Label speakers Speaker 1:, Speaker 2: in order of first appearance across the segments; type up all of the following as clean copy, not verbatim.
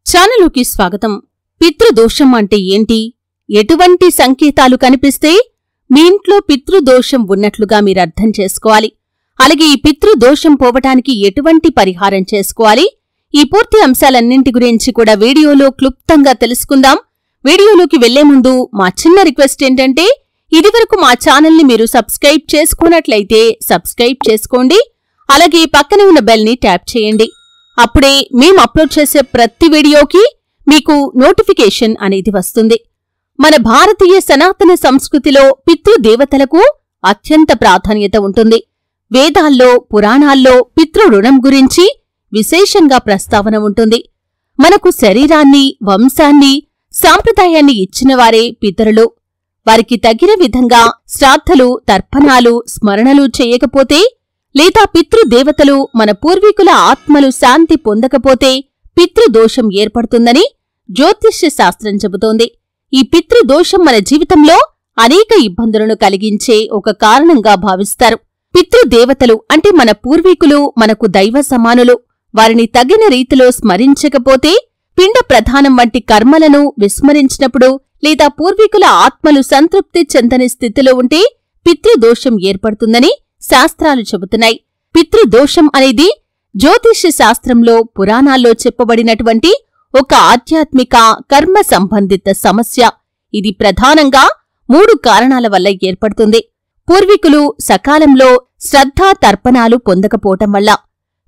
Speaker 1: ఛానలుకి స్వాగతం. పితృదోషం అంటే ఏంటి? ఎటువంటి సంకేతాలు కనిపిస్తే మీ ఇంట్లో పితృదోషం ఉన్నట్లుగా మీరు అర్థం చేసుకోవాలి? అలాగే ఈ పితృదోషం పోవటానికి ఎటువంటి పరిహారం చేసుకోవాలి? ఈ పూర్తి అంశాలన్నింటి గురించి కూడా వీడియోలో క్లుప్తంగా తెలుసుకుందాం. వీడియోలోకి వెళ్లే ముందు మా చిన్న రిక్వెస్ట్ ఏంటంటే, ఇదివరకు మా ఛానల్ని మీరు సబ్స్క్రైబ్ చేసుకున్నట్లయితే సబ్స్క్రైబ్ చేసుకోండి. అలాగే పక్కనే ఉన్న బెల్ని ట్యాప్ చేయండి. అప్పుడే మేము అప్లోడ్ చేసే ప్రతి వీడియోకి మీకు నోటిఫికేషన్ అనేది వస్తుంది. మన భారతీయ సనాతన సంస్కృతిలో పితృదేవతలకు అత్యంత ప్రాధాన్యత ఉంటుంది. వేదాల్లో, పురాణాల్లో పితృరుణం గురించి విశేషంగా ప్రస్తావన ఉంటుంది. మనకు శరీరాన్ని, వంశాన్ని, సాంప్రదాయాన్ని ఇచ్చినవారే పితరులు. వారికి తగిన విధంగా శ్రాద్ధలు, తర్పణాలు, స్మరణలు చేయకపోతే లేదా పితృదేవతలు మన పూర్వీకుల ఆత్మలు శాంతి పొందకపోతే పితృదోషం ఏర్పడుతుందని జ్యోతిష్య శాస్త్రం చెబుతోంది. ఈ పితృదోషం మన జీవితంలో అనేక ఇబ్బందులను కలిగించే ఒక కారణంగా భావిస్తారు. పితృదేవతలు అంటే మన పూర్వీకులు మనకు దైవ సమానులు. వారిని తగిన రీతిలో స్మరించకపోతే, పిండ ప్రధానం వంటి కర్మలను విస్మరించినప్పుడు లేదా పూర్వీకుల ఆత్మలు సంతృప్తి చెందని స్థితిలో ఉంటే పితృదోషం ఏర్పడుతుందని శాస్త్రాలు చెబుతున్నాయి. పితృదోషం అనేది జ్యోతిష్య శాస్త్రంలో, పురాణాల్లో చెప్పబడినటువంటి ఒక ఆధ్యాత్మిక కర్మ సంబంధిత సమస్య. ఇది ప్రధానంగా 3 కారణాల వల్ల ఏర్పడుతుంది. పూర్వీకులు సకాలంలో శ్రద్ధా తర్పణాలు పొందకపోవటం వల్ల,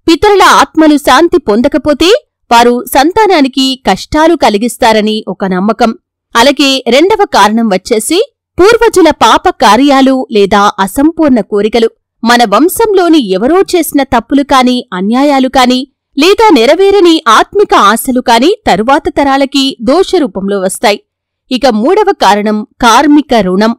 Speaker 1: పితరుల ఆత్మలు శాంతి పొందకపోతే వారు సంతానానికి కష్టాలు కలిగిస్తారని ఒక నమ్మకం. అలాగే రెండవ కారణం వచ్చేసి పూర్వజుల పాప కార్యాలు లేదా అసంపూర్ణ కోరికలు. మన వంశంలోని ఎవరో చేసిన తప్పులు కాని, అన్యాయాలు కాని, లేదా నెరవేరని ఆత్మిక ఆశలు కాని తరువాత తరాలకి దోషరూపంలో వస్తాయి. ఇక మూడవ కారణం కార్మిక రుణం.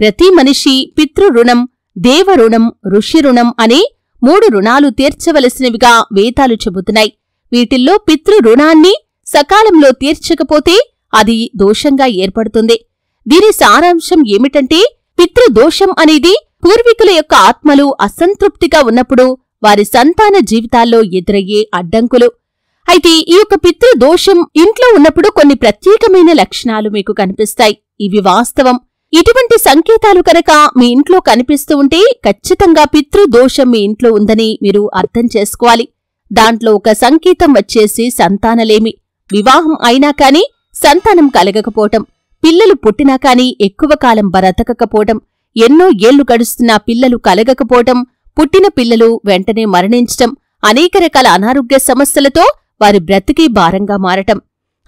Speaker 1: ప్రతి మనిషి పితృరుణం, దేవరుణం, ఋషిరుణం అనే 3 రుణాలు తీర్చవలసినవిగా వేదాలు చెబుతున్నాయి. వీటిల్లో పితృరుణాన్ని సకాలంలో తీర్చకపోతే అది దోషంగా ఏర్పడుతుంది. దీని సారాంశం ఏమిటంటే, పితృదోషం అనేది పూర్వీకుల యొక్క ఆత్మలు అసంతృప్తిగా ఉన్నప్పుడు వారి సంతాన జీవితాల్లో ఎదురయ్యే అడ్డంకులు. అయితే ఈ యొక్క పితృదోషం ఇంట్లో ఉన్నప్పుడు కొన్ని ప్రత్యేకమైన లక్షణాలు మీకు కనిపిస్తాయి. ఇవి వాస్తవం. ఇటువంటి సంకేతాలు కనుక మీ ఇంట్లో కనిపిస్తూ ఉంటే ఖచ్చితంగా పితృదోషం మీ ఇంట్లో ఉందని మీరు అర్థం చేసుకోవాలి. దాంట్లో ఒక సంకేతం వచ్చేసి సంతానలేమి. వివాహం అయినా కాని సంతానం కలగకపోవటం, పిల్లలు పుట్టినా కాని ఎక్కువ కాలం బ్రతకకపోవటం, ఎన్నో ఏళ్లు గడుస్తున్నా పిల్లలు కలగకపోవటం, పుట్టిన పిల్లలు వెంటనే మరణించటం, అనేక రకాల అనారోగ్య సమస్యలతో వారి బ్రతికే భారంగా మారటం.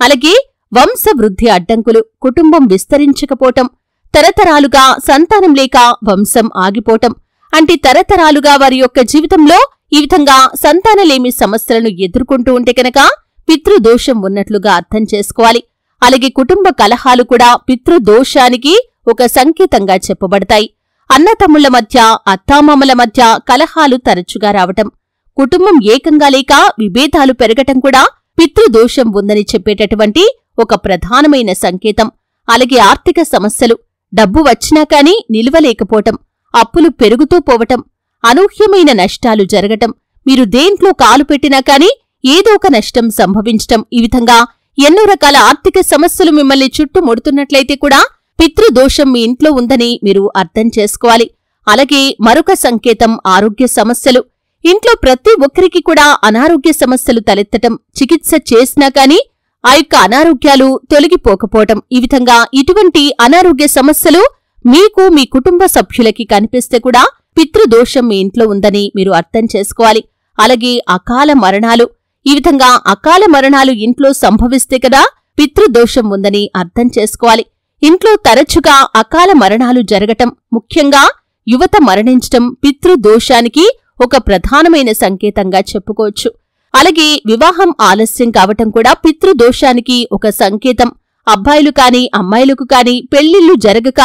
Speaker 1: అలాగే వంశవృద్ధి అడ్డంకులు, కుటుంబం విస్తరించకపోవటం, తరతరాలుగా సంతానం లేక వంశం ఆగిపోవటం. అంటే తరతరాలుగా వారి యొక్క జీవితంలో ఈ విధంగా సంతానలేమి సమస్యలను ఎదుర్కొంటూ ఉంటే కనుక పితృదోషం ఉన్నట్లుగా అర్థం చేసుకోవాలి. అలాగే కుటుంబ కలహాలు కూడా పితృదోషానికి ఒక సంకేతంగా చెప్పబడతాయి. అన్నతమ్ముళ్ల మధ్య, అత్తామామల మధ్య కలహాలు తరచుగా రావటం, కుటుంబం ఏకంగా లేక విభేదాలు పెరగటం కూడా పితృదోషం ఉందని చెప్పేటటువంటి ఒక ప్రధానమైన సంకేతం. అలాగే ఆర్థిక సమస్యలు, డబ్బు వచ్చినా కాని నిలువలేకపోవటం, అప్పులు పెరుగుతూ పోవటం, అనూహ్యమైన నష్టాలు జరగటం, మీరు దేంట్లో కాలు పెట్టినా కాని ఏదో ఒక నష్టం సంభవించటం, ఈ విధంగా ఎన్నో రకాల ఆర్థిక సమస్యలు మిమ్మల్ని చుట్టుముడుతున్నట్లయితే కూడా పితృదోషం మీ ఇంట్లో ఉందని మీరు అర్థం చేసుకోవాలి. అలాగే మరొక సంకేతం ఆరోగ్య సమస్యలు. ఇంట్లో ప్రతి ఒక్కరికి కూడా అనారోగ్య సమస్యలు తలెత్తటం, చికిత్స చేసినా కాని ఆ యొక్క అనారోగ్యాలు తొలగిపోకపోవటం, ఈ విధంగా ఇటువంటి అనారోగ్య సమస్యలు మీకు, మీ కుటుంబ సభ్యులకి కనిపిస్తే కూడా పితృదోషం మీ ఇంట్లో ఉందని మీరు అర్థం చేసుకోవాలి. అలాగే అకాల మరణాలు. ఈ విధంగా అకాల మరణాలు ఇంట్లో సంభవిస్తే కదా పితృదోషం ఉందని అర్థం చేసుకోవాలి. ఇంట్లో తరచుగా అకాల మరణాలు జరగటం, ముఖ్యంగా యువత మరణించటం పితృదోషానికి ఒక ప్రధానమైన సంకేతంగా చెప్పుకోవచ్చు. అలాగే వివాహం ఆలస్యం కావటం కూడా పితృదోషానికి ఒక సంకేతం. అబ్బాయిలు కాని, అమ్మాయిలకు కాని పెళ్లిళ్లు జరగక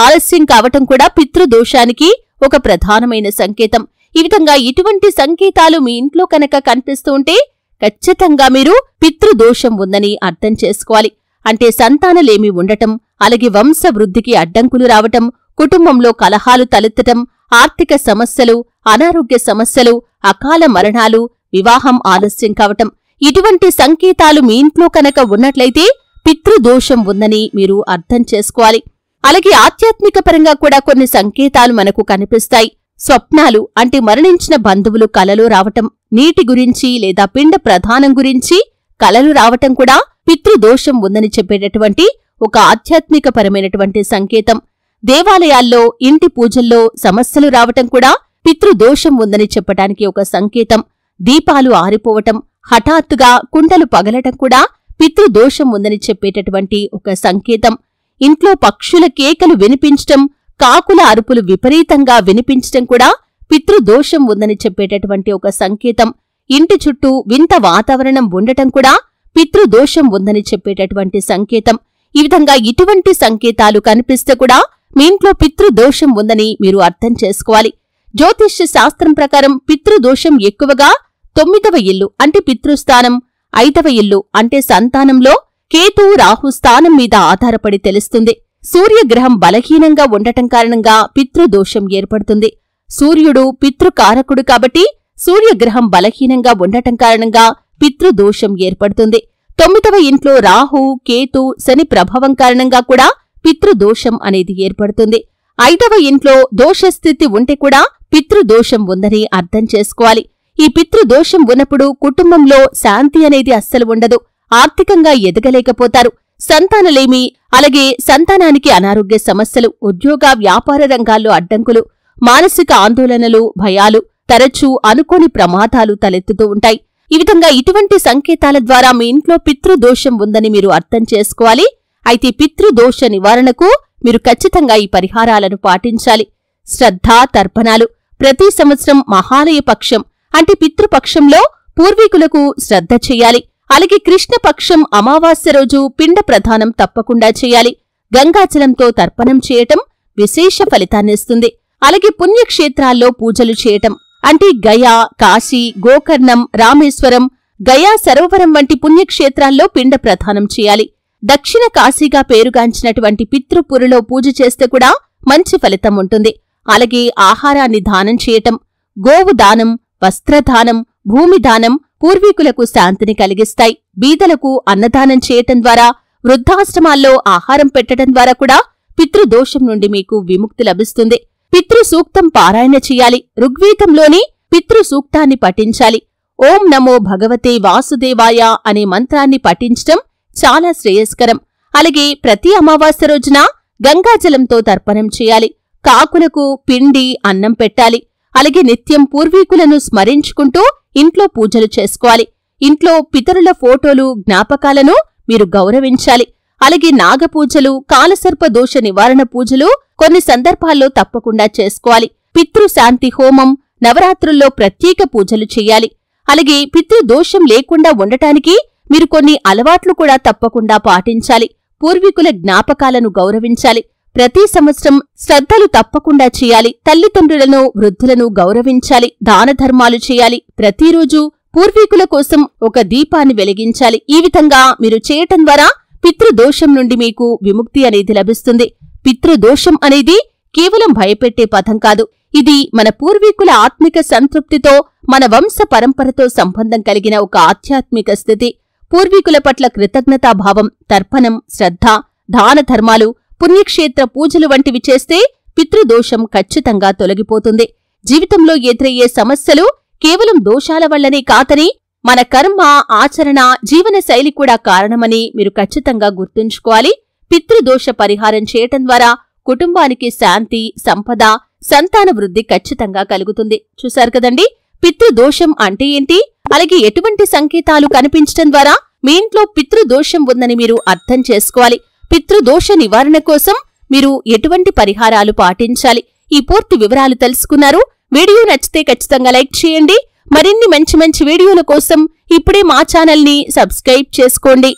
Speaker 1: ఆలస్యం కావటం కూడా పితృదోషానికి ఒక ప్రధానమైన సంకేతం. ఈ విధంగా ఇటువంటి సంకేతాలు మీ ఇంట్లో కనుక కనిపిస్తూ ఉంటే ఖచ్చితంగా మీరు పితృదోషం ఉందని అర్థం చేసుకోవాలి. అంటే సంతానలేమి ఉండటం, అలాగే వంశవృద్ధికి అడ్డంకులు రావటం, కుటుంబంలో కలహాలు తలెత్తటం, ఆర్థిక సమస్యలు, అనారోగ్య సమస్యలు, అకాల మరణాలు, వివాహం ఆలస్యం కావటం, ఇటువంటి సంకేతాలు మీ ఇంట్లో కనుక ఉన్నట్లయితే పితృదోషం ఉందని మీరు అర్థం చేసుకోవాలి. అలాగే ఆధ్యాత్మిక పరంగా కూడా కొన్ని సంకేతాలు మనకు కనిపిస్తాయి. స్వప్నాలు అంటే మరణించిన బంధువులు కలలో రావటం, నీటి గురించి లేదా పిండ ప్రధానం గురించి కలలు రావటం కూడా పితృదోషం ఉందని చెప్పేటటువంటి ఒక ఆధ్యాత్మిక పరమైనటువంటి సంకేతం. దేవాలయాల్లో ఇంటి పూజల్లో సమస్యలు రావటం కూడా పితృదోషం ఉందని చెప్పటానికి ఒక సంకేతం. దీపాలు ఆరిపోవటం, హఠాత్తుగా కుండలు పగలటం కూడా పితృదోషం ఉందని చెప్పేటటువంటి ఒక సంకేతం. ఇంట్లో పక్షుల కేకలు వినిపించటం, కాకుల అరుపులు విపరీతంగా వినిపించటం కూడా పితృదోషం ఉందని చెప్పేటటువంటి ఒక సంకేతం. ఇంటి చుట్టూ వింత వాతావరణం ఉండటం కూడా పితృదోషం ఉందని చెప్పేటటువంటి సంకేతం. ఈ విధంగా ఇటువంటి సంకేతాలు కనిపిస్తే కూడా మీ ఇంట్లో పితృదోషం ఉందని మీరు అర్థం చేసుకోవాలి. జ్యోతిష్య శాస్త్రం ప్రకారం పితృదోషం ఎక్కువగా 9వ ఇల్లు అంటే పితృస్థానం, 5వ ఇల్లు అంటే సంతానంలో కేతు రాహు స్థానం మీద ఆధారపడి తెలుస్తుంది. సూర్యగ్రహం బలహీనంగా ఉండటం కారణంగా పితృదోషం ఏర్పడుతుంది. సూర్యుడు పితృకారకుడు కాబట్టి సూర్యగ్రహం బలహీనంగా ఉండటం కారణంగా పితృదోషం ఏర్పడుతుంది. 9వ ఇంట్లో రాహు, కేతు, శని ప్రభావం కారణంగా కూడా పితృదోషం అనేది ఏర్పడుతుంది. 5వ ఇంట్లో దోషస్థితి ఉంటే కూడా పితృదోషం ఉందని అర్థం చేసుకోవాలి. ఈ పితృదోషం ఉన్నప్పుడు కుటుంబంలో శాంతి అనేది అస్సలు ఉండదు. ఆర్థికంగా ఎదగలేకపోతారు. సంతానలేమి, అలాగే సంతానానికి అనారోగ్య సమస్యలు, ఉద్యోగ వ్యాపార రంగాల్లో అడ్డంకులు, మానసిక ఆందోళనలు, భయాలు, తరచూ అనుకోని ప్రమాదాలు తలెత్తుతూ ఉంటాయి. ఈ విధంగా ఇటువంటి సంకేతాల ద్వారా మీ ఇంట్లో పితృదోషం ఉందని మీరు అర్థం చేసుకోవాలి. అయితే పితృదోష నివారణకు మీరు ఖచ్చితంగా ఈ పరిహారాలను పాటించాలి. శ్రద్ధ, తర్పణాలు. ప్రతి సంవత్సరం మహాలయ పక్షం అంటే పితృపక్షంలో పూర్వీకులకు శ్రద్ధ చెయ్యాలి. అలాగే కృష్ణపక్షం అమావాస్య రోజు పిండ ప్రధానం తప్పకుండా చేయాలి. గంగాజలంతో తర్పణం చేయటం విశేష ఫలితాన్నిస్తుంది. అలాగే పుణ్యక్షేత్రాల్లో పూజలు చేయటం అంటే గయా, కాశీ, గోకర్ణం, రామేశ్వరం, గయా సరోవరం వంటి పుణ్యక్షేత్రాల్లో పిండ ప్రధానం చేయాలి. దక్షిణ కాశీగా పేరుగాంచినటువంటి పితృపురిలో పూజ చేస్తే కూడా మంచి ఫలితం ఉంటుంది. అలాగే ఆహారాన్ని దానం చేయటం, గోవు దానం, వస్త్రదానం, భూమిదానం పూర్వీకులకు శాంతిని కలిగిస్తాయి. బీదలకు అన్నదానం చేయటం ద్వారా, వృద్ధాశ్రమాల్లో ఆహారం పెట్టడం ద్వారా కూడా పితృదోషం నుండి మీకు విముక్తి లభిస్తుంది. పితృసూక్తం పారాయణ చెయ్యాలి. ఋగ్వేదంలోని పితృసూక్తాన్ని పఠించాలి. ఓం నమో భగవతే వాసుదేవాయ అనే మంత్రాన్ని పఠించటం చాలా శ్రేయస్కరం. అలాగే ప్రతి అమావాస్య రోజున గంగాజలంతో తర్పణం చేయాలి. కాకులకు పిండి, అన్నం పెట్టాలి. అలాగే నిత్యం పూర్వీకులను స్మరించుకుంటూ ఇంట్లో పూజలు చేసుకోవాలి. ఇంట్లో పితరుల ఫోటోలు, జ్ఞాపకాలను మీరు గౌరవించాలి. అలాగే నాగపూజలు, కాలసర్ప దోష నివారణ పూజలు కొన్ని సందర్భాల్లో తప్పకుండా చేసుకోవాలి. పితృశాంతి హోమం, నవరాత్రుల్లో ప్రత్యేక పూజలు చెయ్యాలి. అలాగే పితృదోషం లేకుండా ఉండటానికి మీరు కొన్ని అలవాట్లు కూడా తప్పకుండా పాటించాలి. పూర్వీకుల జ్ఞాపకాలను గౌరవించాలి. ప్రతి సంవత్సరం శ్రద్ధలు తప్పకుండా చేయాలి. తల్లిదండ్రులను, వృద్ధులను గౌరవించాలి. దానధర్మాలు చేయాలి. ప్రతిరోజు పూర్వీకుల కోసం ఒక దీపాన్ని వెలిగించాలి. ఈ విధంగా మీరు చేయటం ద్వారా పితృదోషం నుండి మీకు విముక్తి అనేది లభిస్తుంది. పితృదోషం అనేది కేవలం భయపెట్టే పదం కాదు. ఇది మన పూర్వీకుల ఆత్మిక సంతృప్తితో, మన వంశ పరంపరతో సంబంధం కలిగిన ఒక ఆధ్యాత్మిక స్థితి. పూర్వీకుల పట్ల కృతజ్ఞతాభావం, తర్పణం, శ్రద్ధ, దానధర్మాలు, పుణ్యక్షేత్ర పూజలు వంటివి చేస్తే పితృదోషం ఖచ్చితంగా తొలగిపోతుంది. జీవితంలో ఎదురయ్యే సమస్యలు కేవలం దోషాల వల్లనే కాదని మన కర్మ, ఆచరణ, జీవన శైలి కూడా కారణమని మీరు ఖచ్చితంగా గుర్తుంచుకోవాలి. పితృదోష పరిహారం చేయటం ద్వారా కుటుంబానికి శాంతి, సంపద, సంతాన వృద్ధి ఖచ్చితంగా కలుగుతుంది. చూశారు కదండి, పితృదోషం అంటే ఏంటి, అలాగే ఎటువంటి సంకేతాలు కనిపించటం ద్వారా మీ ఇంట్లో పితృదోషం ఉందని మీరు అర్థం చేసుకోవాలి. పితృదోష నివారణ కోసం మీరు ఎటువంటి పరిహారాలు పాటించాలి, ఈ పూర్తి వివరాలు తెలుసుకున్నారు. వీడియో నచ్చితే ఖచ్చితంగా లైక్ చేయండి. మరిన్ని మంచి మంచి వీడియోల కోసం ఇప్పుడే మా ఛానల్ని సబ్స్క్రైబ్ చేసుకోండి.